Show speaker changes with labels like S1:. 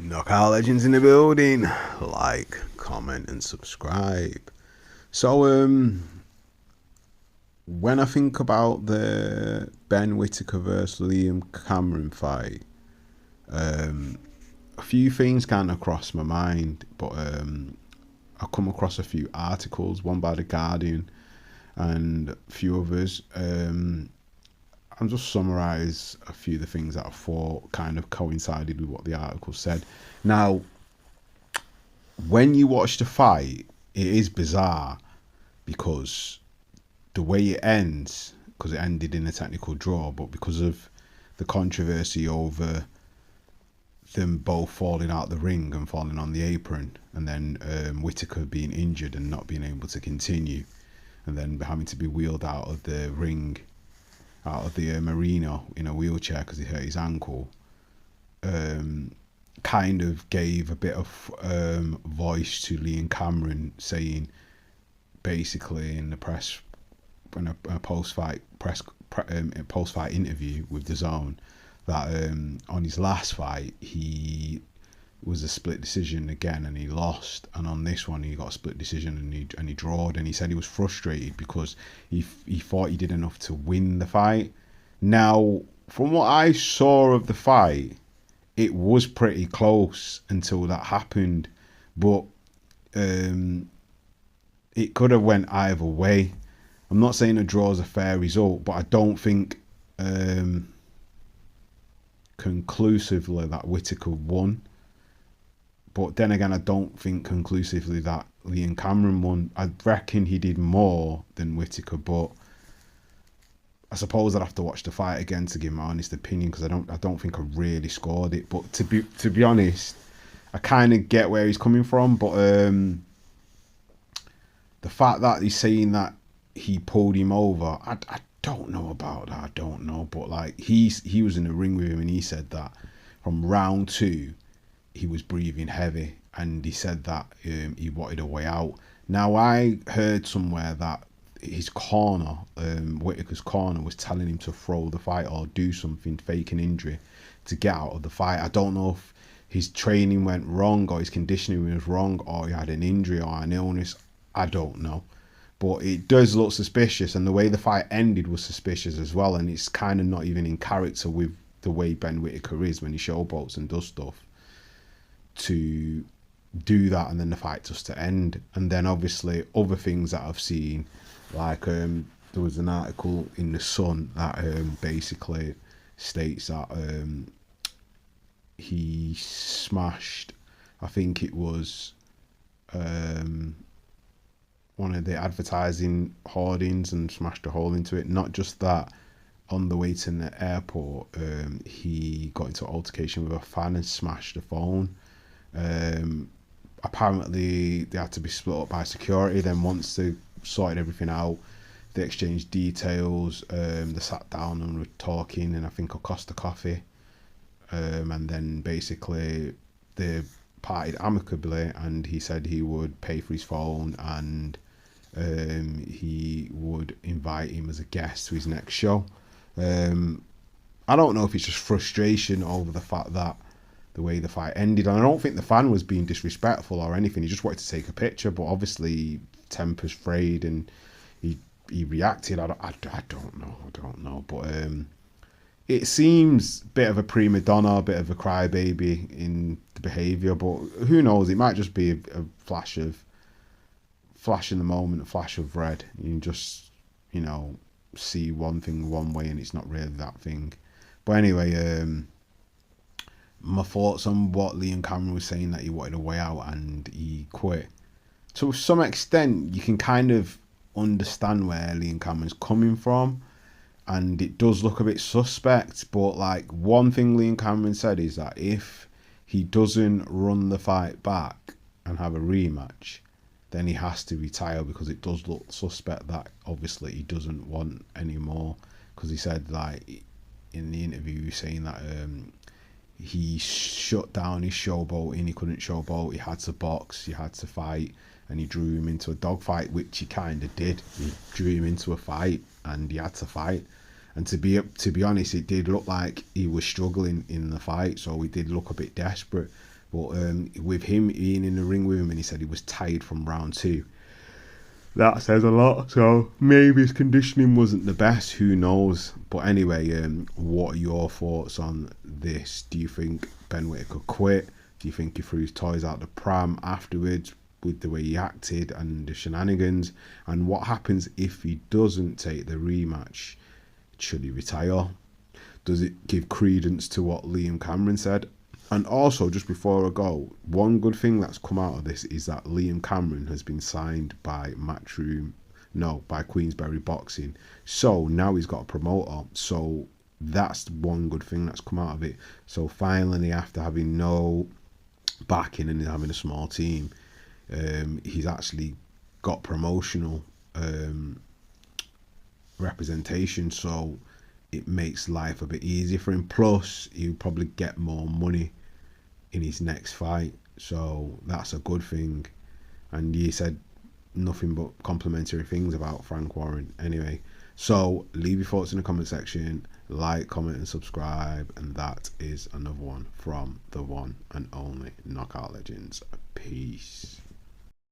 S1: Knockout legends in the building. Like, comment, and subscribe. So, when I think about the Ben Whittaker versus Liam Cameron fight, a few things kind of cross my mind, but I come across a few articles, one by The Guardian and a few others. I'll just summarise a few of the things that I thought kind of coincided with what the article said. Now, when you watch the fight, it is bizarre because the way it ends, because it ended in a technical draw, but because of the controversy over them both falling out the ring and falling on the apron, and then Whittaker being injured and not being able to continue, and then having to be wheeled out of the ring, out of the arena in a wheelchair because he hurt his ankle, kind of gave a bit of voice to Liam Cameron, saying basically in the press, in a post-fight post-fight interview with The Zone, that on his last fight he was a split decision again and he lost, and on this one he got a split decision and he drawed, and he said he was frustrated because he thought he did enough to win the fight. Now, from what I saw of the fight, it was pretty close until that happened, but it could have went either way. I'm not saying a draw is a fair result, but I don't think conclusively that Whittaker won. But then again, I don't think conclusively that Liam Cameron won. I reckon he did more than Whittaker, but I suppose I'd have to watch the fight again to give my honest opinion, because I don't think I really scored it. But to be honest, I kind of get where he's coming from. But the fact that he's saying that he pulled him over, I don't know about that. I don't know. But like he was in the ring with him, and he said that from round 2 he was breathing heavy, and he said that he wanted a way out. Now, I heard somewhere that his corner, Whittaker's corner, was telling him to throw the fight or do something, fake an injury to get out of the fight. I don't know if his training went wrong or his conditioning was wrong or he had an injury or an illness. I don't know. But it does look suspicious, and the way the fight ended was suspicious as well, and it's kind of not even in character with the way Ben Whittaker is when he showboats and does stuff, to do that and then the fight just to end. And then obviously other things that I've seen, like there was an article in the Sun that basically states that he smashed, I think it was one of the advertising hoardings, and smashed a hole into it. Not just that, on the way to the airport he got into an altercation with a fan and smashed the phone. Apparently they had to be split up by security. Then once they sorted everything out, they exchanged details, they sat down and were talking, and I think Acosta coffee, and then basically they parted amicably, and he said he would pay for his phone, and he would invite him as a guest to his next show. I don't know if it's just frustration over the fact that the way the fight ended, and I don't think the fan was being disrespectful or anything. He just wanted to take a picture, but obviously temper's frayed and he reacted. I don't know, but it seems a bit of a prima donna, a bit of a crybaby in the behaviour, but who knows, it might just be a flash in the moment, a flash of red. You can just, see one thing one way and it's not really that thing. But anyway, my thoughts on what Liam Cameron was saying, that he wanted a way out and he quit. To some extent, you can kind of understand where Liam Cameron's coming from, and it does look a bit suspect. But like, one thing Liam Cameron said is that if he doesn't run the fight back and have a rematch, then he has to retire, because it does look suspect that obviously he doesn't want any more. Because he said, like, in the interview, he was saying that he shut down his showboating. He couldn't showboat. He had to box. He had to fight, and he drew him into a dogfight, which he kind of did. He drew him into a fight, and he had to fight. And to be honest, it did look like he was struggling in the fight, so he did look a bit desperate. But with him being in the ring with him, and he said he was tired from round 2. That says a lot. So maybe his conditioning wasn't the best. Who knows? But anyway, what are your thoughts on this? Do you think Ben Whittaker quit? Do you think he threw his toys out the pram afterwards with the way he acted and the shenanigans? And what happens if he doesn't take the rematch? Should he retire? Does it give credence to what Liam Cameron said? And also, just before I go, one good thing that's come out of this is that Liam Cameron has been signed by by Queensberry Boxing. So now he's got a promoter. So that's one good thing that's come out of it. So finally, after having no backing and having a small team, he's actually got promotional representation. So it makes life a bit easier for him. Plus, he'll probably get more money in his next fight. So that's a good thing. And he said nothing but complimentary things about Frank Warren. Anyway, so leave your thoughts in the comment section. Like, comment, and subscribe. And that is another one from the one and only Knockout Legends. Peace.